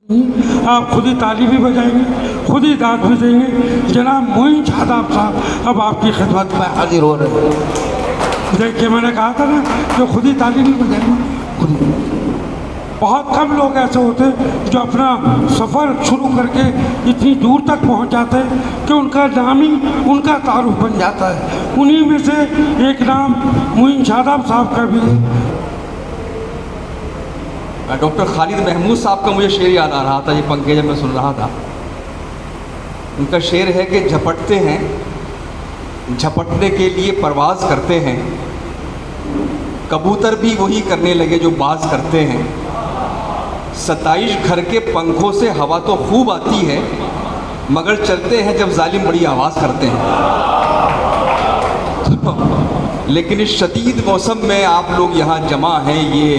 آپ خود ہی تالی بھی بجائیں گے، خود ہی داد بھی دیں گے۔ جناب معین شاداب صاحب اب آپ کی خدمت میں حاضر ہو رہے ہیں۔ دیکھیے میں نے کہا تھا نا کہ خود ہی تالی نہیں بجائیں گے، خود ہی۔ بہت کم لوگ ایسے ہوتے ہیں جو اپنا سفر شروع کر کے اتنی دور تک پہنچ جاتے ہیں کہ ان کا نام ہی ان کا تعارف بن جاتا ہے۔ انہی میں سے ایک نام معین شاداب صاحب کا بھی ہے۔ ڈاکٹر خالد محمود صاحب کا مجھے شعر یاد آ رہا تھا، یہ پنکھے جب میں سن رہا تھا۔ ان کا شعر ہے کہ جھپٹتے ہیں، جھپٹنے کے لیے پرواز کرتے ہیں، کبوتر بھی وہی کرنے لگے جو باز کرتے ہیں، 27 گھر کے پنکھوں سے ہوا تو خوب آتی ہے، مگر چلتے ہیں جب ظالم بڑی آواز کرتے ہیں۔ لیکن اس شدید موسم میں آپ لوگ یہاں جمع ہیں، یہ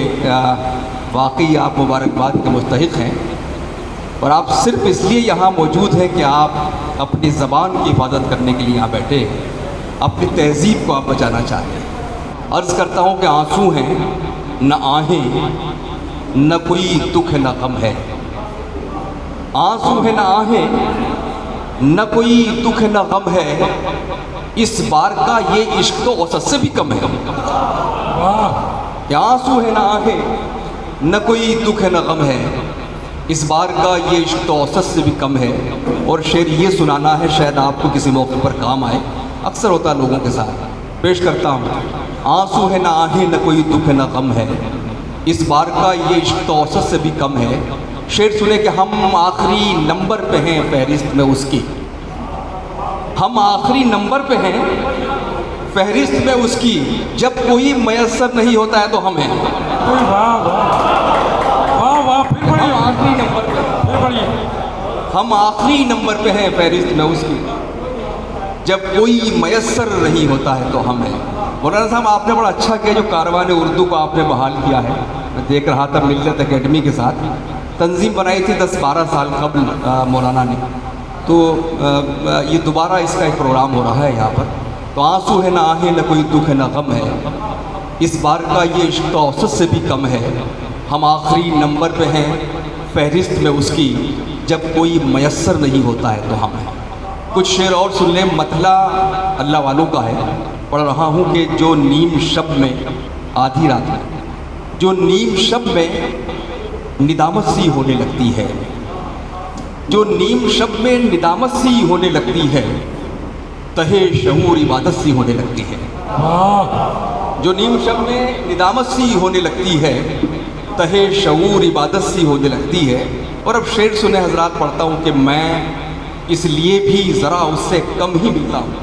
واقعی آپ مبارکباد کے مستحق ہیں، اور آپ صرف اس لیے یہاں موجود ہیں کہ آپ اپنی زبان کی حفاظت کرنے کے لیے یہاں بیٹھے ہیں، اپنی تہذیب کو آپ بچانا چاہتے ہیں۔ عرض کرتا ہوں کہ آنسو ہیں نہ آہیں، نہ کوئی دکھ نہ غم ہے، آنسو ہے نہ آہیں، نہ کوئی دکھ نہ غم ہے، اس بار کا یہ عشق تو اوسط سے بھی کم ہے۔ آنسو ہے نہ آہیں، نہ کوئی دکھ نہ غم ہے، اس بار کا یہ عشق تو اوسط سے بھی کم ہے۔ اور شعر یہ سنانا ہے، شاید آپ کو کسی موقع پر کام آئے، اکثر ہوتا ہے لوگوں کے ساتھ۔ پیش کرتا ہوں، آنسو ہے نہ آہیں، نہ کوئی دکھ نہ غم ہے، اس بار کا یہ عشق تو اوسط سے بھی کم ہے۔ شعر سنے کہ ہم آخری نمبر پہ ہیں فہرست میں اس کی، ہم آخری نمبر پہ ہیں فہرست میں اس کی، جب کوئی میسر نہیں ہوتا ہے تو ہم ہیں۔ واہ واہ واہ، پھر ہم آخری نمبر پہ، پھر بڑھیے۔ ہم آخری نمبر پہ ہیں فہرست میں اس کی، جب کوئی میسر نہیں ہوتا ہے تو ہم ہیں۔ مولانا صاحب آپ نے بڑا اچھا کیا جو کاروان اردو کو آپ نے بحال کیا ہے۔ میں دیکھ رہا تھا ملت اکیڈمی کے ساتھ تنظیم بنائی تھی 10-12 سال قبل مولانا نے، تو یہ دوبارہ اس کا ایک پروگرام ہو رہا ہے یہاں پر۔ تو آنسو ہے نہ آہیں، نہ کوئی دکھ نہ غم ہے، اس بار کا یہ عشق تو اوسط سے بھی کم ہے، ہم آخری نمبر پہ ہیں فہرست میں اس کی، جب کوئی میسر نہیں ہوتا ہے تو ہم ہیں۔ کچھ شعر اور سن لیں، مطلع اللہ والوں کا ہے، پڑھ رہا ہوں کہ جو نیم شب میں، آدھی رات میں، جو نیم شب میں ندامت سی ہونے لگتی ہے، جو نیم شب میں ندامت سی ہونے لگتی ہے، تہے شعور عبادت سی ہونے لگتی ہے۔ جو نیم شب میں ندامت سی ہونے لگتی ہے، تہے شعور عبادت سی ہونے لگتی ہے۔ اور اب شعر سنے حضرات، پڑھتا ہوں کہ میں اس لیے بھی ذرا اس سے کم ہی ملتا ہوں۔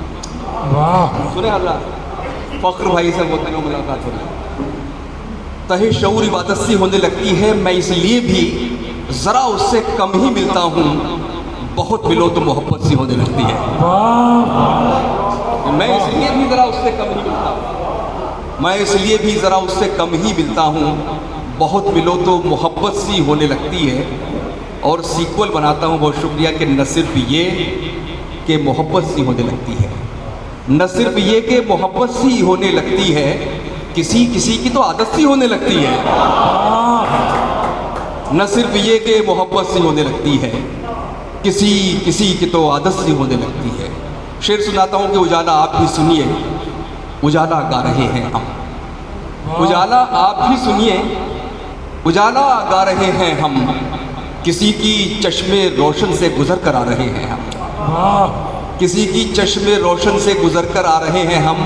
سنے حضرات، فخر بھائی سے وہ دنوں ملاقات ہو رہی ہے، تہے شعور عبادت سی ہونے لگتی ہے، میں اس لیے بھی ذرا اس سے کم ہی ملتا ہوں، بہت ملو تو محبت سی ہونے لگتی ہے۔ میں اس لیے بھی ذرا اس سے کم ہی ملتا ہوں، میں اس لیے بھی ذرا اس سے کم ہی ملتا ہوں، بہت ملو تو محبت سی ہونے لگتی ہے۔ اور سیکول بناتا ہوں، بہت شکریہ، کہ نہ صرف یہ کہ محبت سی ہونے لگتی ہے، نہ صرف یہ کہ محبت سی ہونے لگتی ہے، کسی کسی کی تو عادت سی ہونے لگتی ہے۔ نہ صرف یہ کہ محبت سی ہونے لگتی ہے، کسی کسی کی تو عادت سی ہونے لگتی ہے۔ شعر سناتا ہوں کہ اجالا آپ بھی سنیے، اجالا گا رہے ہیں ہم، اجالا آپ بھی سنیے، اجالا گا رہے ہیں ہم، کسی کی چشم روشن سے گزر کر آ رہے ہیں ہم، کسی کی چشم روشن سے گزر کر آ رہے ہیں ہم۔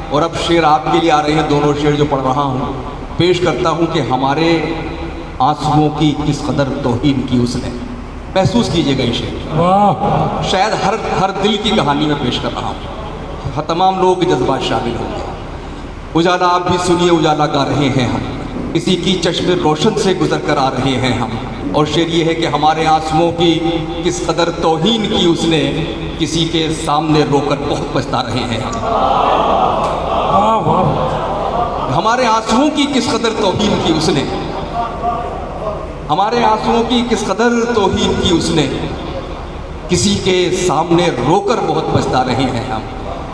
اور اب شعر آپ کے لیے آ رہے ہیں، دونوں شعر جو پڑھ رہا ہوں، پیش کرتا ہوں کہ ہمارے آنسوؤں کی کس قدر توہین کی اس نے۔ محسوس کیجئے گا یہ شعر، شاید ہر دل کی کہانی میں پیش کر رہا ہوں، تمام لوگوں کے جذبات شامل ہوں گے۔ اجالا آپ بھی سنیے، اجالا گا رہے ہیں ہم، کسی کی چشم روشن سے گزر کر آ رہے ہیں ہم۔ اور شعر یہ ہے کہ ہمارے آنسوؤں کی کس قدر توہین کی اس نے، کسی کے سامنے رو کر بہت پچھتا رہے ہیں ہم۔ ہمارے آنسوؤں کی کس قدر توہین کی اس نے، ہمارے آنسوؤں کی کس قدر توہین کی اس نے، کسی کے سامنے رو کر بہت پچھتا رہے ہیں ہم۔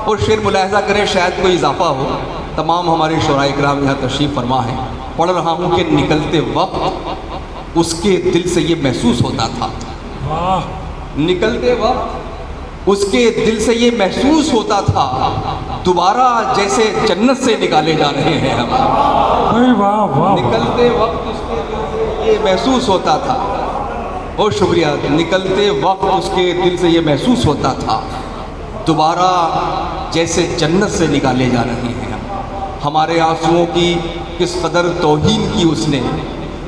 اور شعر ملاحظہ کریں، شاید کوئی اضافہ ہو، تمام ہمارے شعراء کرام یہاں تشریف فرما ہیں۔ پڑھ رہا ہوں کہ نکلتے وقت اس کے دل سے یہ محسوس ہوتا تھا، واہ نکلتے وقت اس کے دل سے یہ محسوس ہوتا تھا دوبارہ جیسے جنت سے نکالے جا رہے ہیں ہم۔ بھائی واہ واہ، نکلتے وقت اس کے دل سے یہ محسوس ہوتا تھا، بہت شکریہ، نکلتے وقت اس کے دل سے یہ محسوس ہوتا تھا دوبارہ جیسے جنت سے نکالے جا رہے ہیں ہم۔ ہمارے آنسوؤں کی کس قدر توہین کی اس نے،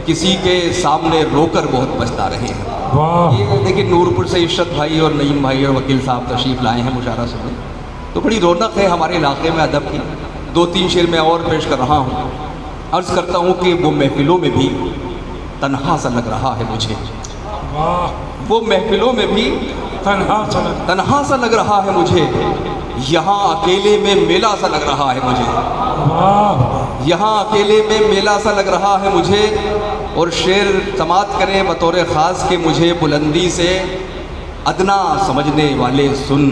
کسی کے سامنے رو کر بہت پچھتا رہے ہیں۔ واہ یہ دیکھیں نورپور سے عشرت بھائی اور نعیم بھائی اور وکیل صاحب تشریف لائے ہیں مشاعرہ سننے، تو بڑی رونق ہے ہمارے علاقے میں ادب کی۔ 2-3 شعر میں اور پیش کر رہا ہوں۔ عرض کرتا ہوں کہ وہ محفلوں میں بھی تنہا سا لگ رہا ہے مجھے، واہ، وہ محفلوں میں بھی تنہا سا تنہا سا لگ رہا ہے مجھے، یہاں اکیلے میں میلہ سا لگ رہا ہے مجھے، واہ، یہاں اکیلے میں میلہ سا لگ رہا ہے مجھے۔ اور شعر سماعت کریں بطور خاص کہ مجھے بلندی سے ادنا سمجھنے والے سن،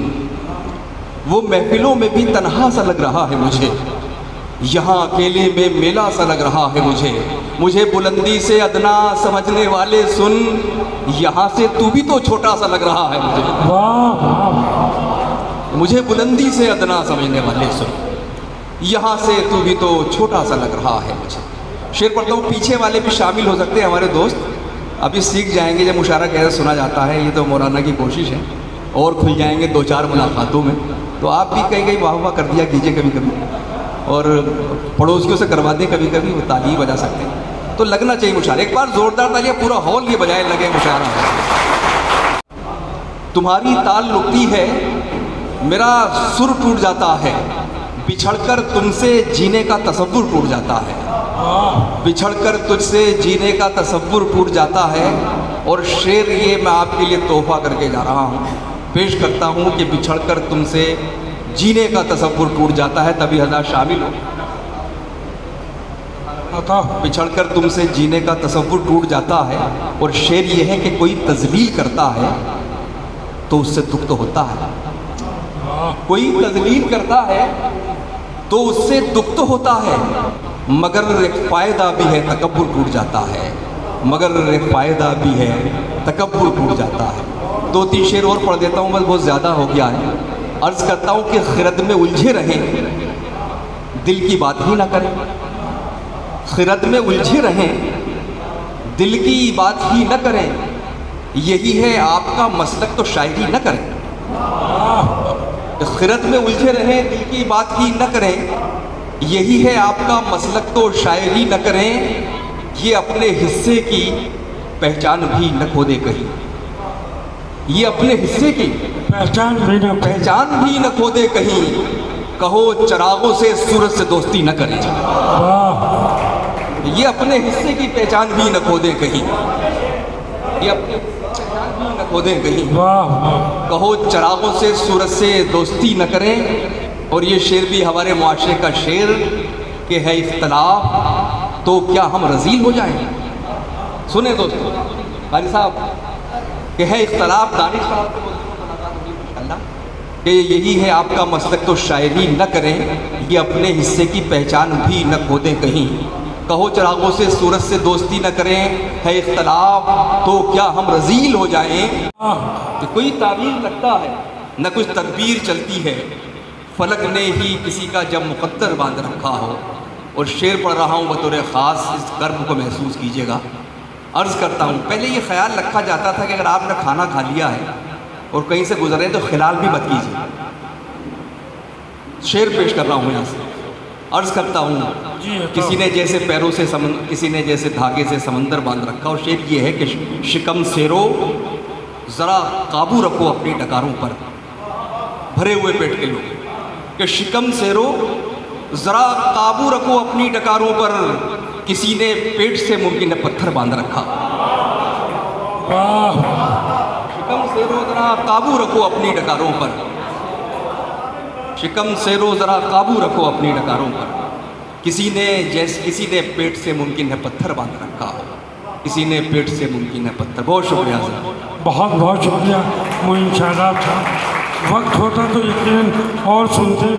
وہ محفلوں میں بھی تنہا سا لگ رہا ہے مجھے، یہاں اکیلے میں میلہ سا لگ رہا ہے مجھے، مجھے بلندی سے ادنا سمجھنے والے سن، یہاں سے تو بھی تو چھوٹا سا لگ رہا ہے مجھے، واہ واہ، مجھے بلندی سے ادنا سمجھنے والے سن، یہاں سے تو بھی تو چھوٹا سا لگ رہا ہے مجھے۔ شعر پڑھتا ہوں، پیچھے والے بھی شامل ہو سکتے ہیں ہمارے دوست، ابھی سیکھ جائیں گے جب مشاعرہ کیسے سنا جاتا ہے، یہ تو مولانا کی کوشش ہے، اور کھل جائیں گے 2-4 ملاقاتوں میں، تو آپ بھی کہیں واہ واہ کر دیا کیجیے کبھی کبھی، اور پڑوسیوں سے کروا دیں کبھی کبھی، وہ تالی بجا سکتے ہیں، تو لگنا چاہیے مشاعرہ۔ ایک بار زوردار تالیاں، پورا ہال یہ بجائے لگے مشاعرہ۔ تمہاری تال رکتی ہے میرا سر ٹوٹ جاتا ہے، بچھڑ کر تم سے جینے کا تصور ٹوٹ جاتا ہے، بچھڑ کر تجھ سے جینے کا تصور ٹوٹ جاتا ہے۔ اور شعر یہ میں آپ کے لیے تحفہ کر کے جا رہا ہوں، پیش کرتا ہوں کہ بچھڑ کر تم سے جینے کا تصور ٹوٹ جاتا ہے، تبھی حضرات شامل ہو۔ عطا، بچھڑ کر تم سے جینے کا تصور ٹوٹ جاتا ہے، اور شعر یہ ہے کہ کوئی تذلیل کرتا ہے تو اس سے دکھ تو ہوتا ہے، کوئی تذلیل کرتا ہے تو اس سے دکھ تو ہوتا ہے، مگر ایک فائدہ بھی ہے تکبر ٹوٹ جاتا ہے، مگر ایک فائدہ بھی ہے تکبر ٹوٹ جاتا ہے۔ 2-3 شعر اور پڑھ دیتا ہوں، بس بہت زیادہ ہو گیا ہے۔ عرض کرتا ہوں کہ خرد میں الجھے رہیں دل کی بات ہی نہ کریں، خرد میں الجھے رہیں دل کی بات ہی نہ کریں، یہی ہے آپ کا مسلک تو شاعری نہ کریں، خرد میں الجھے رہیں دل کی بات ہی نہ کریں، یہی ہے آپ کا مسلک تو شاعری نہ کریں، یہ اپنے حصے کی پہچان بھی نہ کھو دے کہیں، یہ اپنے حصے کی پہچان بھی نہ کھو دے کہیں، کہو چراغوں سے سورج سے دوستی نہ کریں، واہ، یہ اپنے حصے کی پہچان بھی نہ کھو دے کہیں، یہ اپنے پہچان بھی نہ کھو دے کہیں، واہ، کہو چراغوں سے سورج سے دوستی نہ کریں۔ اور یہ شعر بھی ہمارے معاشرے کا شعر کہ ہے اختلاف تو کیا ہم رذیل ہو جائیں، سنیں دوستو قاری صاحب کہ ہے اختلاف، دانش صاحب کہ یہی ہے آپ کا مسلک تو شاعری نہ کریں، یہ اپنے حصے کی پہچان بھی نہ کھو دیں کہیں، کہو چراغوں سے سورج سے دوستی نہ کریں، ہے اختلاف تو کیا ہم رذیل ہو جائیں۔ کہ کوئی تعبیر لگتا ہے نہ کچھ تدبیر چلتی ہے، فلک نے ہی کسی کا جب مقدر باندھ رکھا ہو۔ اور شعر پڑھ رہا ہوں بطور خاص، اس کرب کو محسوس کیجیے گا۔ عرض کرتا ہوں، پہلے یہ خیال رکھا جاتا تھا کہ اگر آپ نے کھانا کھا لیا ہے اور کہیں سے گزرے تو خلال بھی مت کیجیے۔ شعر پیش کر رہا ہوں یہاں سے، عرض کرتا ہوں، کسی نے جیسے پیروں سے کسی نے جیسے دھاگے سے سمندر باندھ رکھا۔ اور شعر یہ ہے کہ شکم سیرو ذرا قابو رکھو اپنی ڈکاروں پر، بھرے ہوئے پیٹ کے لوگ، کہ شکم سیرو ذرا قابو رکھو اپنی ڈکاروں پر، کسی نے پیٹ سے ممکن ہے پتھر باندھ رکھا۔ شکم سیرو ذرا قابو رکھو اپنی ڈکاروں پر، شکم سیرو ذرا قابو رکھو اپنی ڈکاروں پر، کسی نے پیٹ سے ممکن ہے پتھر باندھ رکھا ہو، کسی نے پیٹ سے ممکن ہے پتھر۔ بہت شکریہ صاحب، بہت بہت شکریہ معین شاداب صاحب۔ وقت ہوتا تو یقیناً اور سنتے